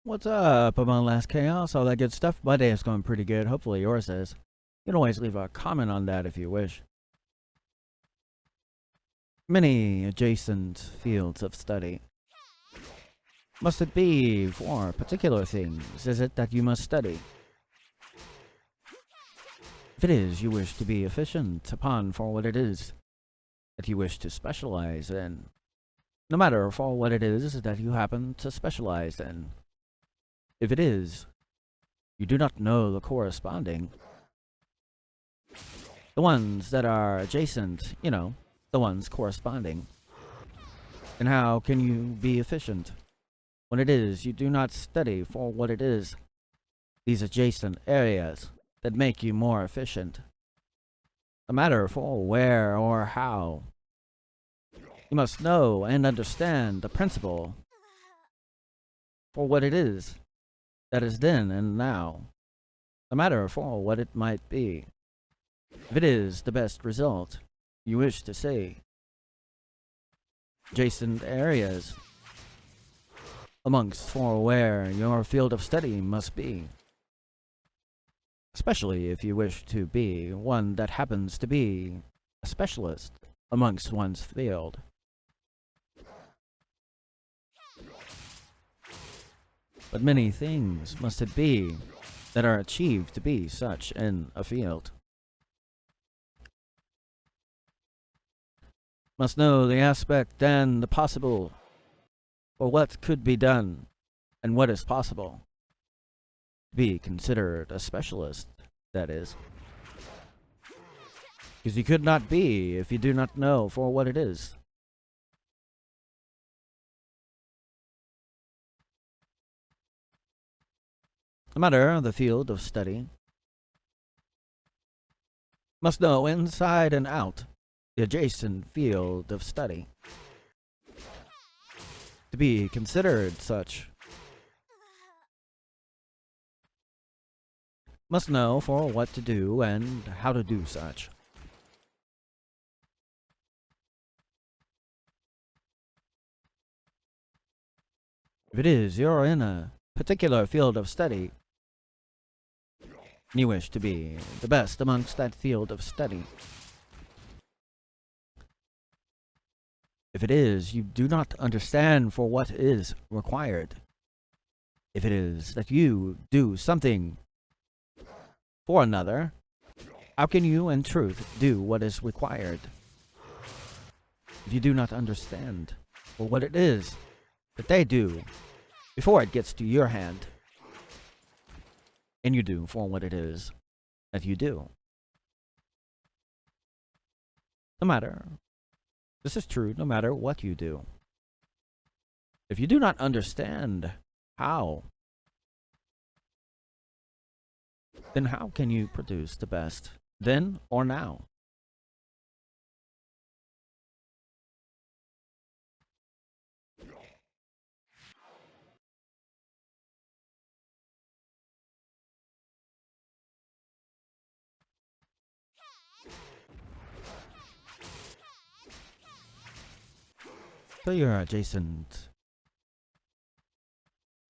What's up, Among Last Chaos, all that good stuff? My day is going pretty good, hopefully yours is. You can always leave a comment on that if you wish. Many adjacent fields of study. Must it be for particular things, is it that you must study? If it is, you wish to be efficient upon for what it is that you wish to specialize in. No matter for what it is that you happen to specialize in. If it is, you do not know the corresponding. The ones that are adjacent, the ones corresponding. And how can you be efficient when it is you do not study for what it is, these adjacent areas that make you more efficient? No matter for where or how. You must know and understand the principle for what it is that is then and now, no matter for what it might be. If it is the best result you wish to see, adjacent areas amongst for where your field of study must be, especially if you wish to be one that happens to be a specialist amongst one's field. But many things must it be that are achieved to be such in a field. Must know the aspect and the possible, or what could be done and what is possible. Be considered a specialist, that is. Because you could not be if you do not know for what it is. No matter the field of study, must know inside and out the adjacent field of study. To be considered such, must know for what to do and how to do such. If it is you're in a particular field of study, you wish to be the best amongst that field of study. If it is you do not understand for what is required, if it is that you do something for another, how can you in truth do what is required? If you do not understand for what it is that they do before it gets to your hand, and you do for what it is that you do. This is true no matter what you do. If you do not understand how, then how can you produce the best, then or now? So your adjacent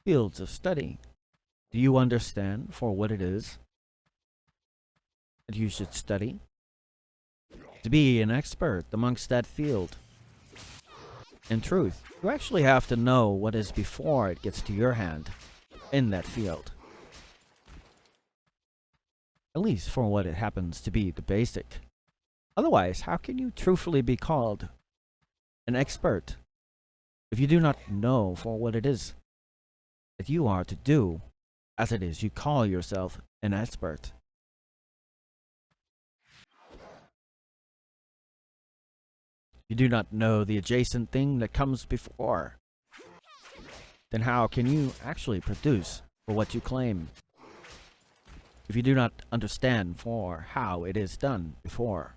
fields of study, do you understand for what it is that you should study? To be an expert amongst that field. In truth, you actually have to know what is before it gets to your hand in that field. At least for what it happens to be the basic. Otherwise, how can you truthfully be called an expert if you do not know for what it is that you are to do, as it is you call yourself an expert? You do not know the adjacent thing that comes before, then how can you actually produce for what you claim? If you do not understand for how it is done before.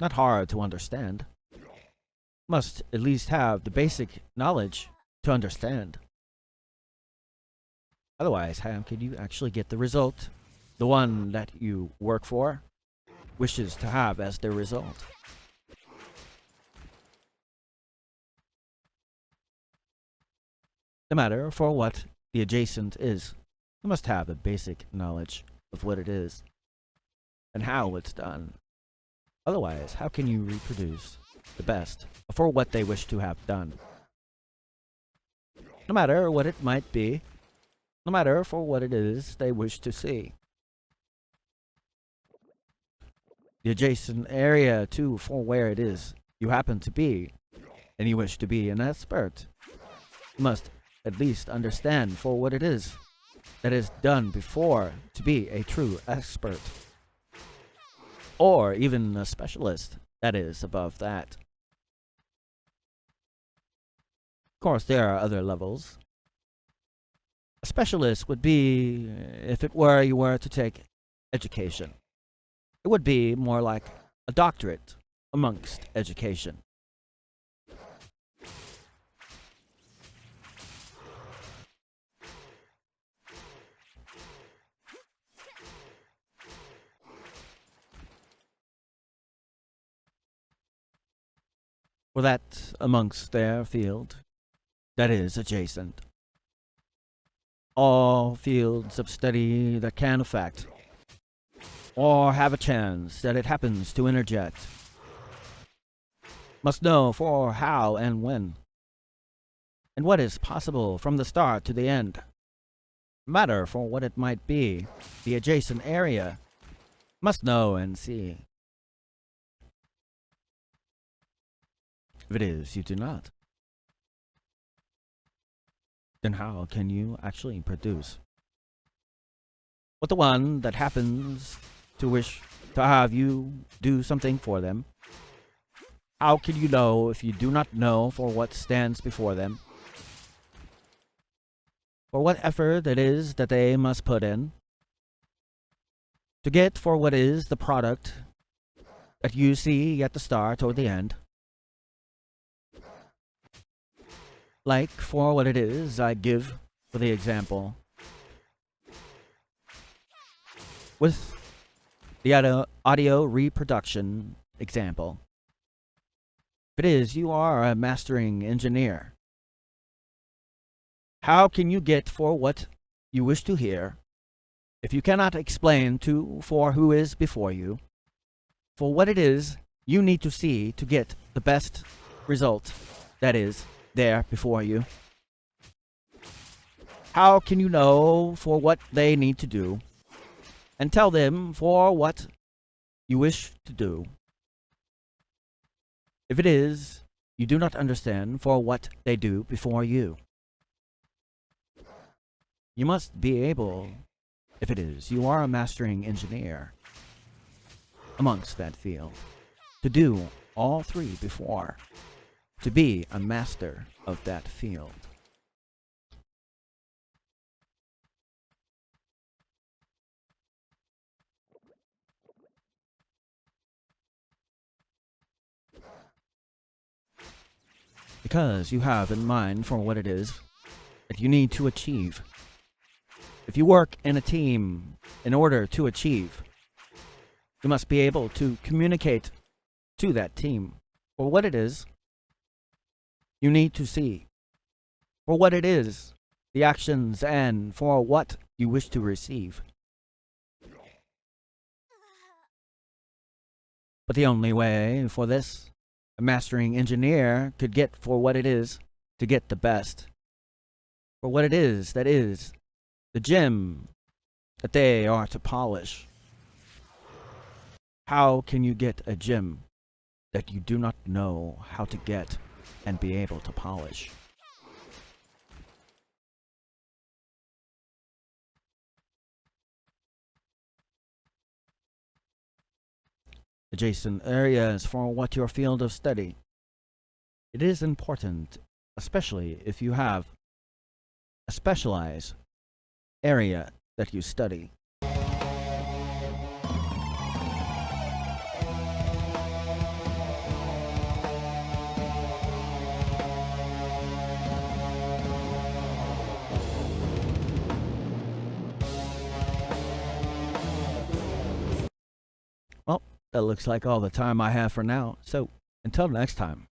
Not hard to understand. Must at least have the basic knowledge to understand. Otherwise, how can you actually get the result? The one that you work for? wishes to have as their result. No matter for what the adjacent is, you must have a basic knowledge of what it is and how it's done. Otherwise, how can you reproduce the best for what they wish to have done? No matter what it might be, no matter for what it is they wish to see. The adjacent area too for where it is you happen to be, and you wish to be an expert. You must at least understand for what it is that is done before to be a true expert. Or even a specialist that is above that. Of course, there are other levels. A specialist would be, if it were you were to take education. It would be more like a doctorate amongst education. For that amongst their field that is adjacent. All fields of study that can affect or have a chance that it happens to interject must know for how and when, and what is possible from the start to the end. Matter for what it might be, the adjacent area must know and see. If it is you do not, then how can you actually produce what the one that happens to wish to have you do something for them? How can you know if you do not know for what stands before them? For what effort it is that they must put in to get for what is the product that you see at the start or the end? Like for what it is I give for the example with the audio reproduction example. If it is you are a mastering engineer, how can you get for what you wish to hear if you cannot explain to for who is before you for what it is you need to see to get the best result that is there before you? How can you know for what they need to do and tell them for what you wish to do if it is you do not understand for what they do before you? You must be able, if it is you are a mastering engineer amongst that field, to do all three before, to be a master of that field. Because you have in mind for what it is that you need to achieve. If you work in a team in order to achieve, you must be able to communicate to that team for what it is you need to see, for what it is, the actions, and for what you wish to receive. But the only way for this a mastering engineer could get for what it is to get the best, for what it is that is the gem that they are to polish. How can you get a gem that you do not know how to get and be able to polish? Adjacent areas for what your field of study. It is important, especially if you have a specialized area that you study. Well, that looks like all the time I have for now. So, until next time.